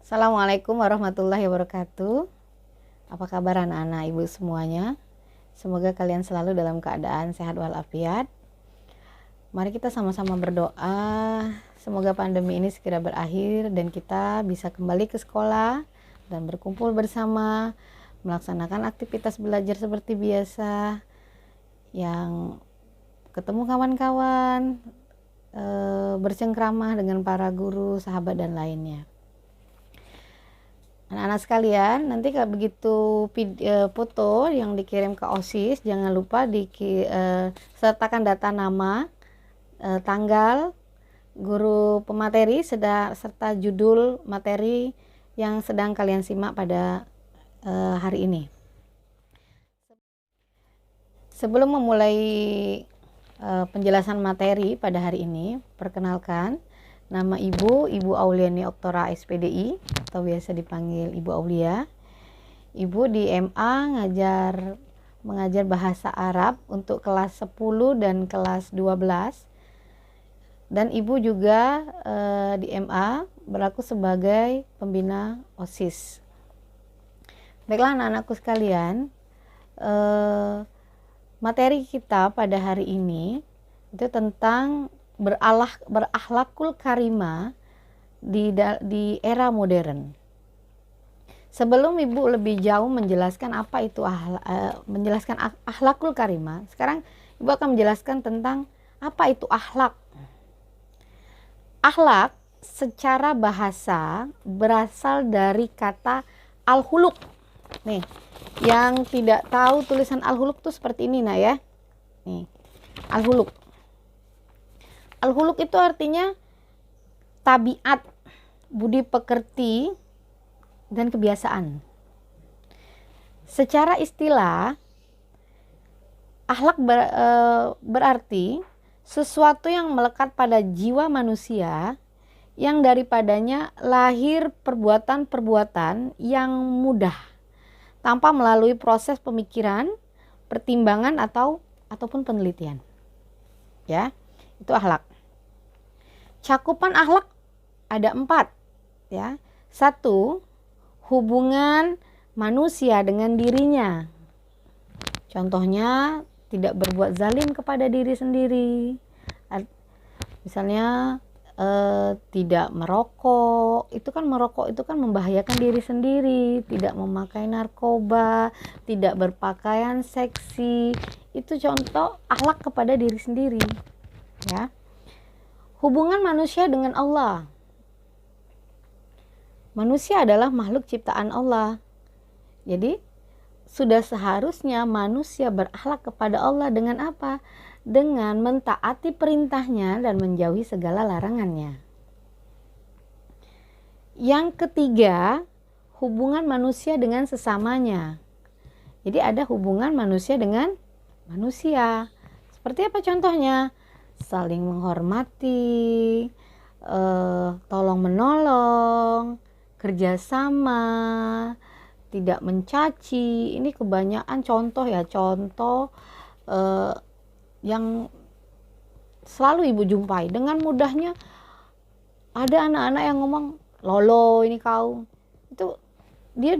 Assalamualaikum warahmatullahi wabarakatuh. Apa kabar anak-anak ibu semuanya? Semoga kalian selalu dalam keadaan sehat walafiat. Mari kita sama-sama berdoa. Semoga pandemi ini segera berakhir dan kita bisa kembali ke sekolah dan berkumpul bersama, melaksanakan aktivitas belajar seperti biasa, yang ketemu kawan-kawan, bercengkrama dengan para guru, sahabat dan lainnya. Anak-anak sekalian, nanti kalau begitu foto yang dikirim ke OSIS, jangan lupa sertakan data nama, tanggal, guru pemateri, serta judul materi yang sedang kalian simak pada hari ini. Sebelum memulai penjelasan materi pada hari ini, perkenalkan, nama Ibu Auliani Oktora SPDI atau biasa dipanggil Ibu Aulia. Ibu di MA mengajar bahasa Arab untuk kelas 10 dan kelas 12. Dan Ibu juga di MA berlaku sebagai pembina OSIS. Baiklah anak-anakku sekalian, materi kita pada hari ini itu tentang berakhlakul karimah di era modern. Sebelum Ibu lebih jauh menjelaskan apa itu menjelaskan akhlakul karimah, sekarang Ibu akan menjelaskan tentang apa itu akhlak. Akhlak secara bahasa berasal dari kata al-huluk. Nih, yang tidak tahu tulisan al-huluk itu seperti ini nah ya. Nih, al-huluk. Al-huluk itu artinya tabiat, budi pekerti, dan kebiasaan. Secara istilah, akhlak berarti sesuatu yang melekat pada jiwa manusia yang daripadanya lahir perbuatan-perbuatan yang mudah tanpa melalui proses pemikiran, pertimbangan ataupun penelitian. Ya, itu akhlak. Cakupan akhlak ada 4 ya. 1, hubungan manusia dengan dirinya. Contohnya tidak berbuat zalim kepada diri sendiri. Misalnya tidak merokok. Merokok itu kan membahayakan diri sendiri. Tidak memakai narkoba, tidak berpakaian seksi. Itu contoh akhlak kepada diri sendiri. Ya. Hubungan manusia dengan Allah. Manusia adalah makhluk ciptaan Allah. Jadi sudah seharusnya manusia berakhlak kepada Allah dengan apa? Dengan mentaati perintahnya dan menjauhi segala larangannya. Yang ketiga, hubungan manusia dengan sesamanya. Jadi ada hubungan manusia dengan manusia. Seperti apa contohnya? Saling menghormati, tolong menolong, kerjasama, tidak mencaci. Ini kebanyakan contoh yang selalu Ibu jumpai. Dengan mudahnya ada anak-anak yang ngomong, lolo ini kau. Itu dia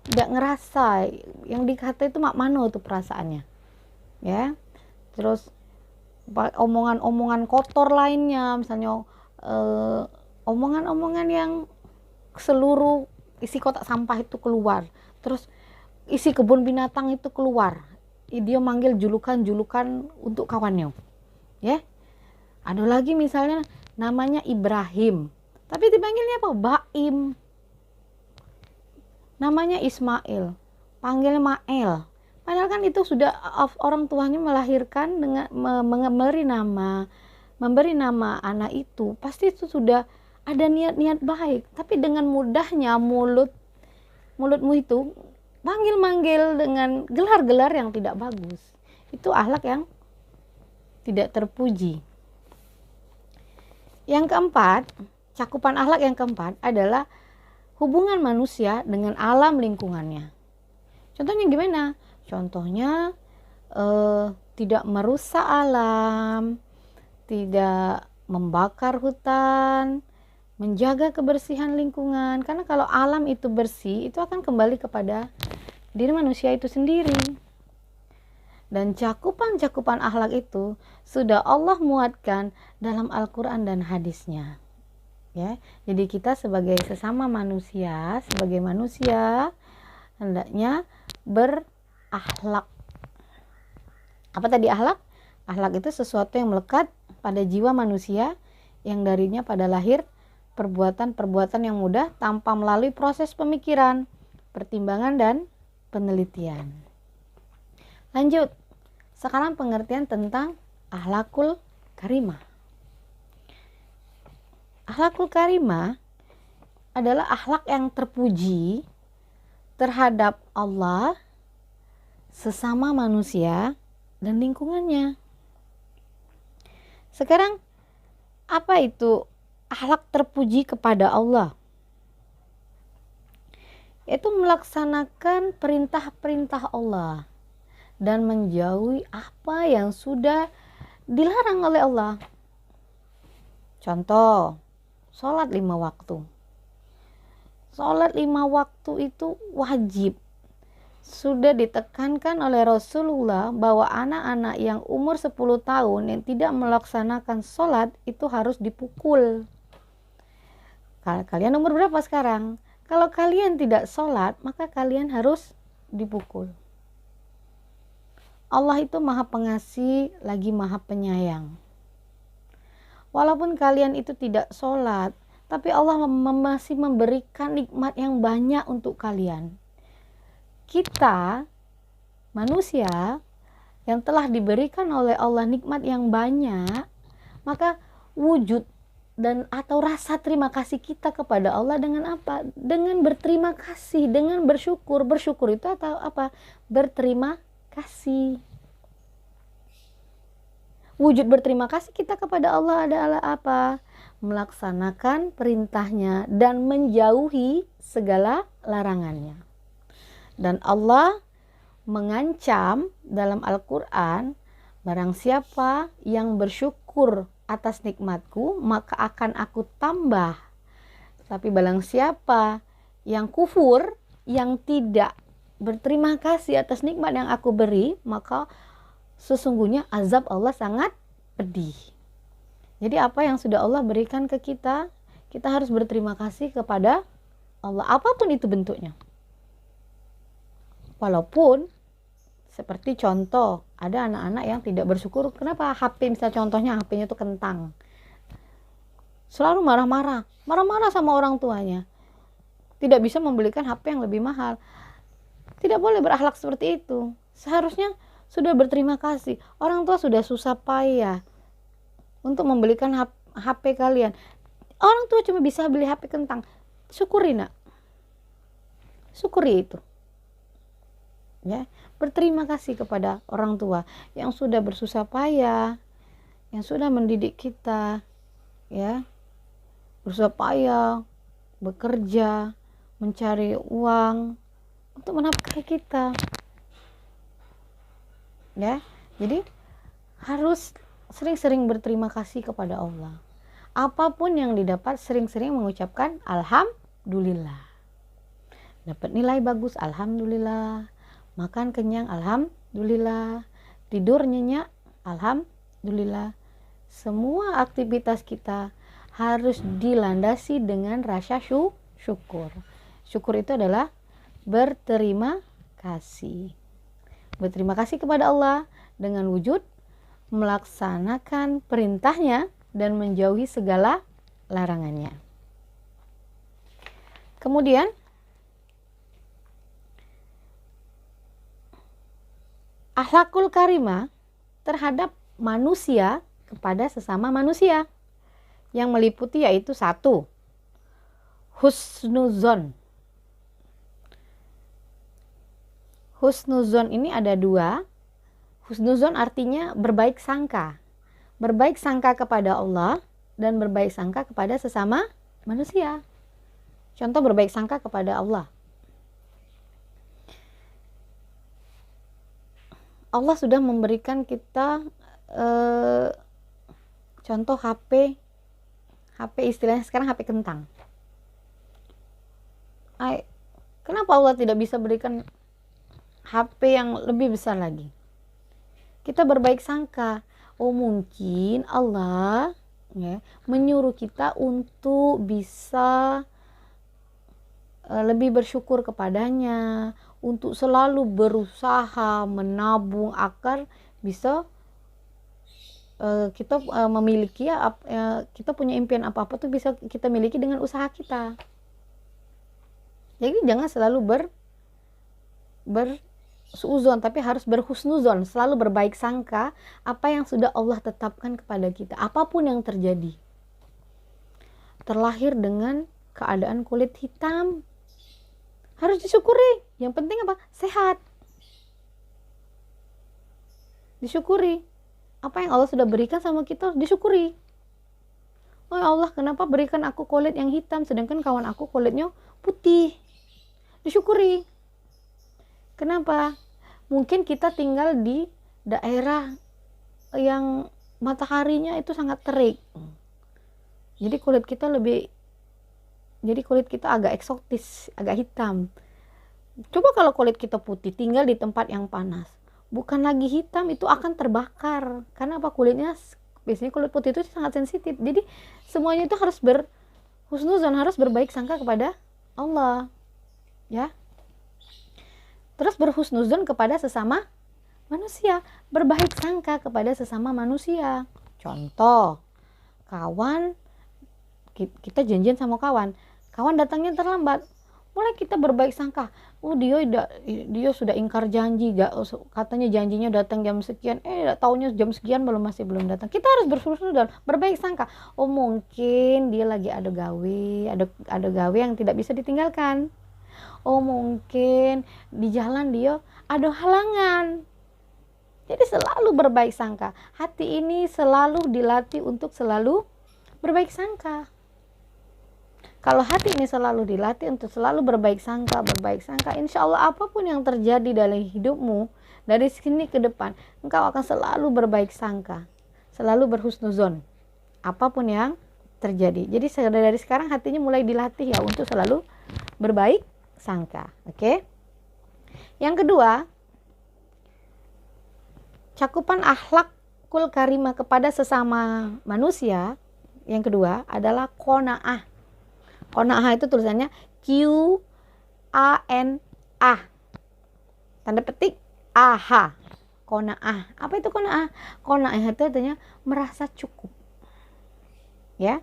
tidak ngerasa yang dikata itu mak mano tuh perasaannya. Ya. Terus omongan-omongan kotor lainnya, misalnya omongan-omongan yang seluruh isi kotak sampah itu keluar, terus isi kebun binatang itu keluar, dia manggil julukan-julukan untuk kawannya, ya. Ada lagi misalnya namanya Ibrahim, tapi dipanggilnya apa? Baim. Namanya Ismail, panggilnya Mael. Padahal kan itu sudah orang tuanya melahirkan dengan memberi nama anak itu, pasti itu sudah ada niat-niat baik. Tapi dengan mudahnya mulutmu itu manggil dengan gelar-gelar yang tidak bagus. Itu akhlak yang tidak terpuji. Yang keempat, cakupan akhlak yang keempat adalah hubungan manusia dengan alam lingkungannya. Contohnya gimana? Contohnya tidak merusak alam, tidak membakar hutan, menjaga kebersihan lingkungan. Karena kalau alam itu bersih, itu akan kembali kepada diri manusia itu sendiri. Dan cakupan-cakupan akhlak itu sudah Allah muatkan dalam Al-Quran dan hadisnya. Ya, jadi kita sebagai sesama manusia, sebagai manusia hendaknya berakhlak. Apa tadi akhlak? Akhlak itu sesuatu yang melekat pada jiwa manusia yang darinya pada lahir perbuatan-perbuatan yang mudah tanpa melalui proses pemikiran, pertimbangan, dan penelitian. Lanjut, sekarang pengertian tentang akhlakul karimah. Akhlakul karimah adalah akhlak yang terpuji terhadap Allah, sesama manusia, dan lingkungannya. Sekarang, apa itu akhlak terpuji kepada Allah? Yaitu melaksanakan perintah-perintah Allah dan menjauhi apa yang sudah dilarang oleh Allah. Contoh, sholat 5 waktu. Sholat 5 waktu itu wajib. Sudah ditekankan oleh Rasulullah bahwa anak-anak yang umur 10 tahun yang tidak melaksanakan sholat itu harus dipukul. Kalian umur berapa sekarang? Kalau kalian tidak sholat, maka kalian harus dipukul. Allah itu maha pengasih lagi maha penyayang. Walaupun kalian itu tidak sholat, tapi Allah masih memberikan nikmat yang banyak untuk kalian. Kita manusia yang telah diberikan oleh Allah nikmat yang banyak, maka wujud dan atau rasa terima kasih kita kepada Allah dengan apa? Dengan berterima kasih, dengan bersyukur. Bersyukur itu atau apa? Berterima kasih. Wujud berterima kasih kita kepada Allah adalah apa? Melaksanakan perintahnya dan menjauhi segala larangannya. Dan Allah mengancam dalam Al-Quran, barang siapa yang bersyukur atas nikmatku, maka akan aku tambah. Tapi barang siapa yang kufur, yang tidak berterima kasih atas nikmat yang aku beri, maka sesungguhnya azab Allah sangat pedih. Jadi apa yang sudah Allah berikan ke kita, kita harus berterima kasih kepada Allah, apapun itu bentuknya. Walaupun seperti contoh, ada anak-anak yang tidak bersyukur. Kenapa HP, misalnya contohnya HP-nya itu kentang. Selalu marah-marah sama orang tuanya. Tidak bisa membelikan HP yang lebih mahal. Tidak boleh berakhlak seperti itu. Seharusnya sudah berterima kasih. Orang tua sudah susah payah untuk membelikan HP kalian. Orang tua cuma bisa beli HP kentang. Syukuri nak. Syukuri itu. Ya, berterima kasih kepada orang tua yang sudah bersusah payah, yang sudah mendidik kita, ya, bersusah payah, bekerja, mencari uang untuk menafkahi kita. Ya, jadi harus sering-sering berterima kasih kepada Allah. Apapun yang didapat, sering-sering mengucapkan alhamdulillah. Dapat nilai bagus, alhamdulillah. Makan kenyang, alhamdulillah. Tidur nyenyak, alhamdulillah. Semua aktivitas kita harus dilandasi dengan rasa syukur. Syukur itu adalah berterima kasih. Berterima kasih kepada Allah dengan wujud melaksanakan perintahnya dan menjauhi segala larangannya. Kemudian akhlakul karimah terhadap manusia kepada sesama manusia yang meliputi yaitu 1, husnuzon. Husnuzon ini ada 2. Husnuzon artinya berbaik sangka. Berbaik sangka kepada Allah dan berbaik sangka kepada sesama manusia. Contoh berbaik sangka kepada Allah. Allah sudah memberikan kita contoh HP HP istilahnya sekarang HP kentang. Kenapa Allah tidak bisa berikan HP yang lebih besar lagi? Kita berbaik sangka, oh mungkin Allah ya, menyuruh kita untuk bisa lebih bersyukur kepadanya, untuk selalu berusaha menabung agar bisa kita memiliki kita punya impian apa-apa tuh bisa kita miliki dengan usaha kita. Jadi jangan selalu bersuuzon, tapi harus berhusnuzon, selalu berbaik sangka apa yang sudah Allah tetapkan kepada kita, apapun yang terjadi. Terlahir dengan keadaan kulit hitam, harus disyukuri. Yang penting apa? Sehat. Disyukuri. Apa yang Allah sudah berikan sama kita disyukuri. Oh ya Allah, kenapa berikan aku kulit yang hitam sedangkan kawan aku kulitnya putih? Disyukuri. Kenapa? Mungkin kita tinggal di daerah yang mataharinya itu sangat terik. Jadi kulit kita agak eksotis, agak hitam. Coba kalau kulit kita putih, tinggal di tempat yang panas, bukan lagi hitam, itu akan terbakar. Karena apa? Biasanya kulit putih itu sangat sensitif. Jadi semuanya itu harus berhusnuzon, harus berbaik sangka kepada Allah. Ya. Terus berhusnuzon kepada sesama manusia, berbaik sangka kepada sesama manusia. Contoh, kawan, kita janjian sama kawan datangnya terlambat, mulai kita berbaik sangka, oh dia sudah ingkar janji, katanya janjinya datang jam sekian, taunya jam sekian masih belum datang. Kita harus berhusnuzon, berbaik sangka, oh mungkin dia lagi ada gawe yang tidak bisa ditinggalkan. Oh mungkin di jalan dia ada halangan. Jadi selalu berbaik sangka. Hati ini selalu dilatih untuk selalu berbaik sangka. Kalau hati ini selalu dilatih untuk selalu berbaik sangka, insya Allah apapun yang terjadi dalam hidupmu dari sini ke depan, engkau akan selalu berbaik sangka, selalu berhusnuzon apapun yang terjadi. Jadi dari sekarang hatinya mulai dilatih ya untuk selalu berbaik sangka. Oke. Yang kedua, cakupan akhlakul karimah kepada sesama manusia. Yang kedua adalah qanaah. Qanaah itu tulisannya Q-A-N-A. Tanda petik AH. Qanaah. Apa itu qanaah? Qanaah itu artinya merasa cukup. Ya.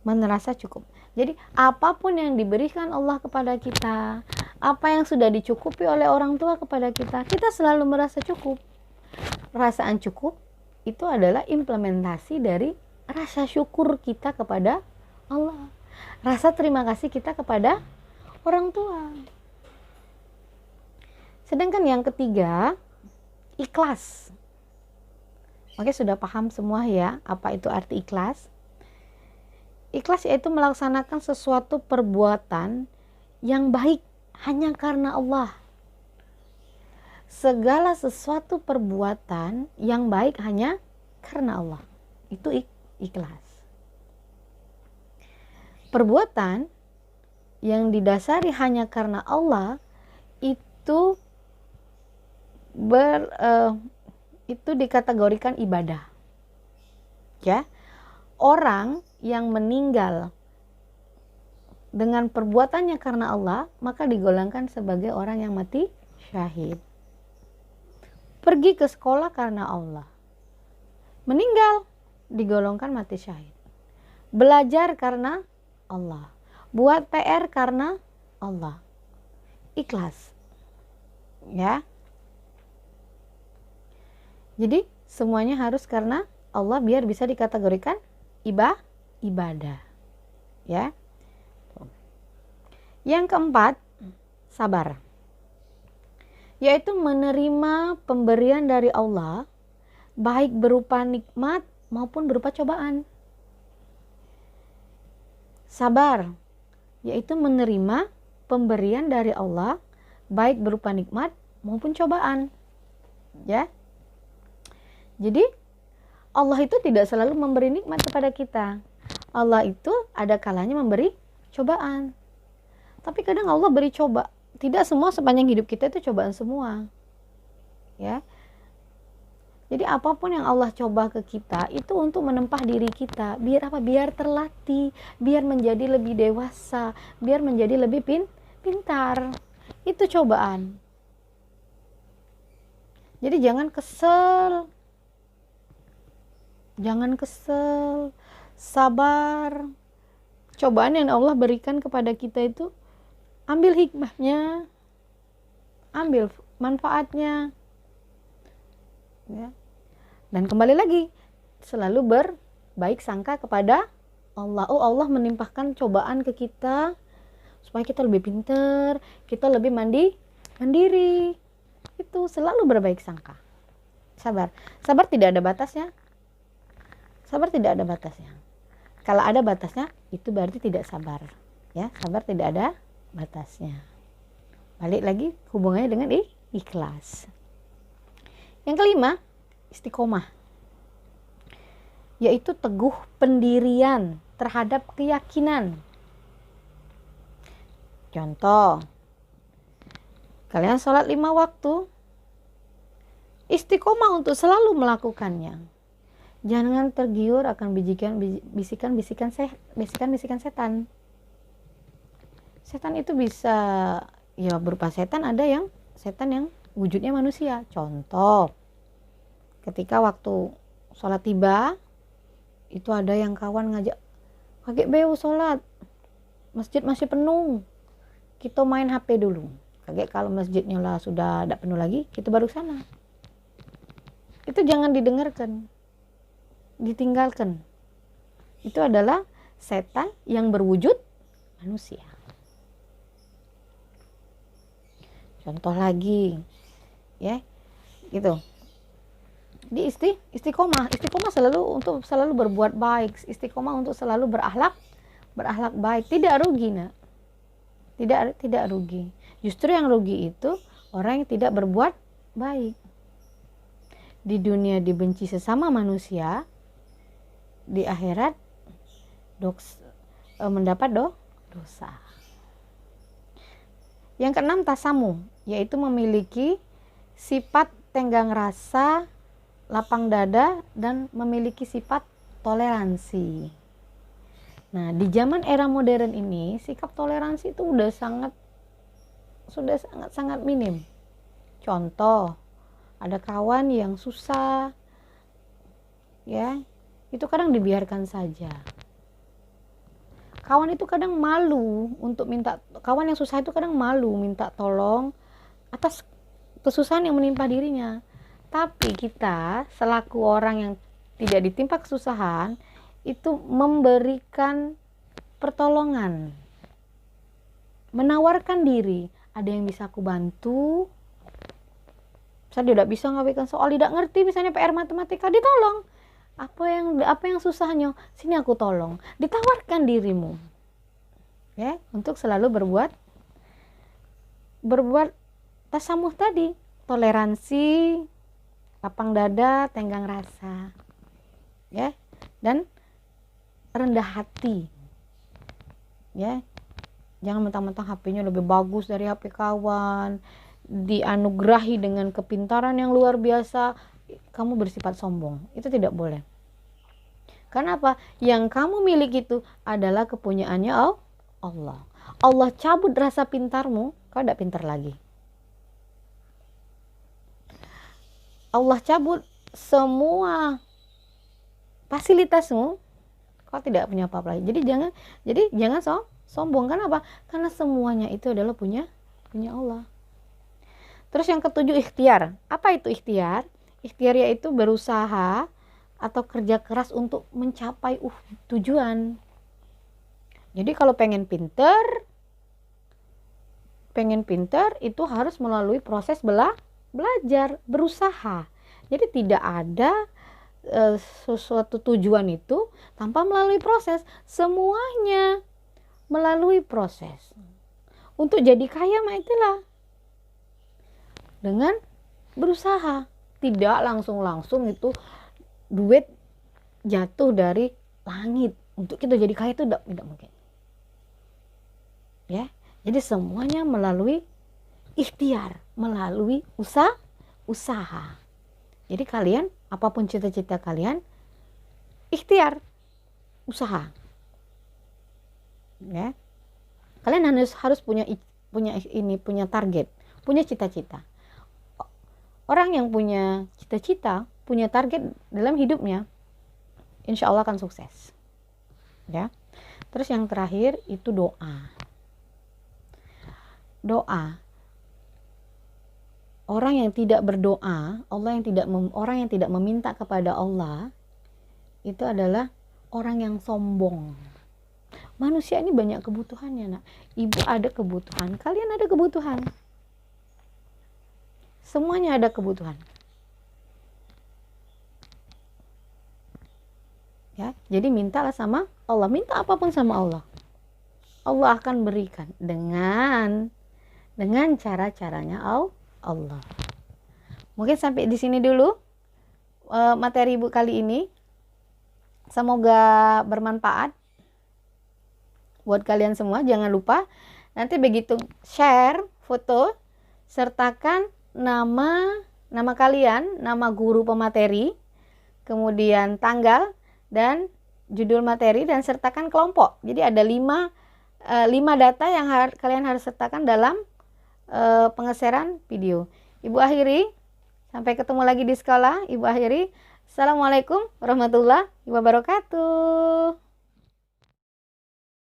Merasa cukup. Jadi apapun yang diberikan Allah kepada kita, apa yang sudah dicukupi oleh orang tua kepada kita, kita selalu merasa cukup. Perasaan cukup itu adalah implementasi dari rasa syukur kita kepada Allah. Rasa terima kasih kita kepada orang tua. Sedangkan yang ketiga, ikhlas. Oke, sudah paham semua ya apa itu arti ikhlas? Ikhlas yaitu melaksanakan sesuatu perbuatan yang baik hanya karena Allah. Segala sesuatu perbuatan yang baik hanya karena Allah. Itu ikhlas. Perbuatan yang didasari hanya karena Allah itu dikategorikan ibadah. Ya. Orang yang meninggal dengan perbuatannya karena Allah, maka digolongkan sebagai orang yang mati syahid. Pergi ke sekolah karena Allah, meninggal, digolongkan mati syahid. Belajar karena Allah, buat PR karena Allah, ikhlas. Ya. Jadi semuanya harus karena Allah biar bisa dikategorikan ibadah. Ya. Yang keempat, sabar. Yaitu menerima pemberian dari Allah, baik berupa nikmat maupun berupa cobaan. Sabar, yaitu menerima pemberian dari Allah, baik berupa nikmat maupun cobaan. Ya. Jadi Allah itu tidak selalu memberi nikmat kepada kita. Allah itu ada kalanya memberi cobaan. Tapi kadang Allah beri coba. Tidak semua sepanjang hidup kita itu cobaan semua. Ya. Jadi apapun yang Allah coba ke kita itu untuk menempah diri kita. Biar apa? Biar terlatih, biar menjadi lebih dewasa, biar menjadi lebih pintar. Itu cobaan. Jadi jangan kesel. Jangan kesel. Sabar. Cobaan yang Allah berikan kepada kita itu, ambil hikmahnya, ambil manfaatnya, ya. Dan kembali lagi, selalu berbaik sangka kepada Allah. Oh, Allah menimpahkan cobaan ke kita supaya kita lebih pintar, kita lebih mandiri. Itu selalu berbaik sangka. Sabar. Sabar tidak ada batasnya. Sabar tidak ada batasnya. Kalau ada batasnya, itu berarti tidak sabar. Ya, sabar tidak ada batasnya. Balik lagi hubungannya dengan ikhlas. Yang kelima, istiqomah, yaitu teguh pendirian terhadap keyakinan. Contoh, kalian sholat 5 waktu, istiqomah untuk selalu melakukannya. Jangan tergiur akan bisikan-bisikan setan. Setan itu bisa ya berupa setan, ada yang setan yang wujudnya manusia. Contoh, ketika waktu sholat tiba, itu ada yang kawan ngajak, kakek beu sholat, masjid masih penuh, kita main HP dulu. Kakek kalau masjidnya lah sudah tidak penuh lagi, kita baru sana. Itu jangan didengarkan, ditinggalkan. Itu adalah setan yang berwujud manusia. Contoh lagi, ya, gitu. Di istiqomah selalu berbuat baik, istiqomah untuk selalu berakhlak baik, tidak rugi, nak. Tidak rugi. Justru yang rugi itu orang yang tidak berbuat baik. Di dunia dibenci sesama manusia, di akhirat mendapat dosa. Yang keenam, tasamu, yaitu memiliki sifat tenggang rasa, lapang dada, dan memiliki sifat toleransi. Nah, di zaman era modern ini, sikap toleransi itu sudah sangat minim. Contoh, ada kawan yang susah, ya, itu kadang dibiarkan saja. Kawan itu kadang malu untuk minta, kawan yang susah itu kadang malu minta tolong atas kesusahan yang menimpa dirinya. Tapi kita selaku orang yang tidak ditimpa kesusahan itu memberikan pertolongan, menawarkan diri. Ada yang bisa aku bantu? Saya tidak bisa ngawikan soal, tidak ngerti misalnya PR matematika, ditolong. Apa yang susahnya? Sini aku tolong. Ditawarkan dirimu, ya, untuk selalu berbuat tasamuh tadi, toleransi, lapang dada, tenggang rasa, ya, dan rendah hati, ya. Jangan mentang-mentang HP-nya lebih bagus dari HP kawan, dianugerahi dengan kepintaran yang luar biasa, kamu bersifat sombong. Itu tidak boleh. Karena apa? Yang kamu miliki itu adalah kepunyaannya Allah. Allah cabut rasa pintarmu, kau tidak pintar lagi. Allah cabut semua fasilitasmu, kau tidak punya apa-apa lagi. Jadi jangan sombong. Kenapa? Karena semuanya itu adalah punya Allah. Terus yang ketujuh, ikhtiar. Apa itu ikhtiar? Ikhtiar yaitu berusaha atau kerja keras untuk mencapai tujuan. Jadi kalau pengen pinter itu harus melalui proses belajar, berusaha. Jadi tidak ada sesuatu tujuan itu tanpa melalui proses. Semuanya melalui proses. Untuk jadi kaya mah itulah dengan berusaha. Tidak langsung itu duit jatuh dari langit. untuk kita jadi kaya itu tidak mungkin. Ya, jadi semuanya melalui ikhtiar, melalui usaha. Jadi kalian, apapun cita-cita kalian, ikhtiar, usaha. Ya, kalian harus punya target, punya cita-cita. Orang yang punya cita-cita, punya target dalam hidupnya, insya Allah akan sukses. Ya. Terus yang terakhir itu doa. Doa. Orang yang tidak berdoa, orang yang tidak meminta kepada Allah, itu adalah orang yang sombong. Manusia ini banyak kebutuhannya, nak. Ibu ada kebutuhan, kalian ada kebutuhan. Semuanya ada kebutuhan. Ya, jadi mintalah sama Allah, minta apapun sama Allah. Allah akan berikan dengan cara-caranya Allah. Mungkin sampai di sini dulu materi Ibu kali ini. Semoga bermanfaat buat kalian semua. Jangan lupa nanti begitu share foto, sertakan nama kalian, nama guru pemateri, kemudian tanggal dan judul materi, dan sertakan kelompok. Jadi ada 5 data yang kalian harus sertakan dalam pengeseran video. Ibu akhiri, sampai ketemu lagi di sekolah. Ibu akhiri, assalamualaikum warahmatullahi wabarakatuh.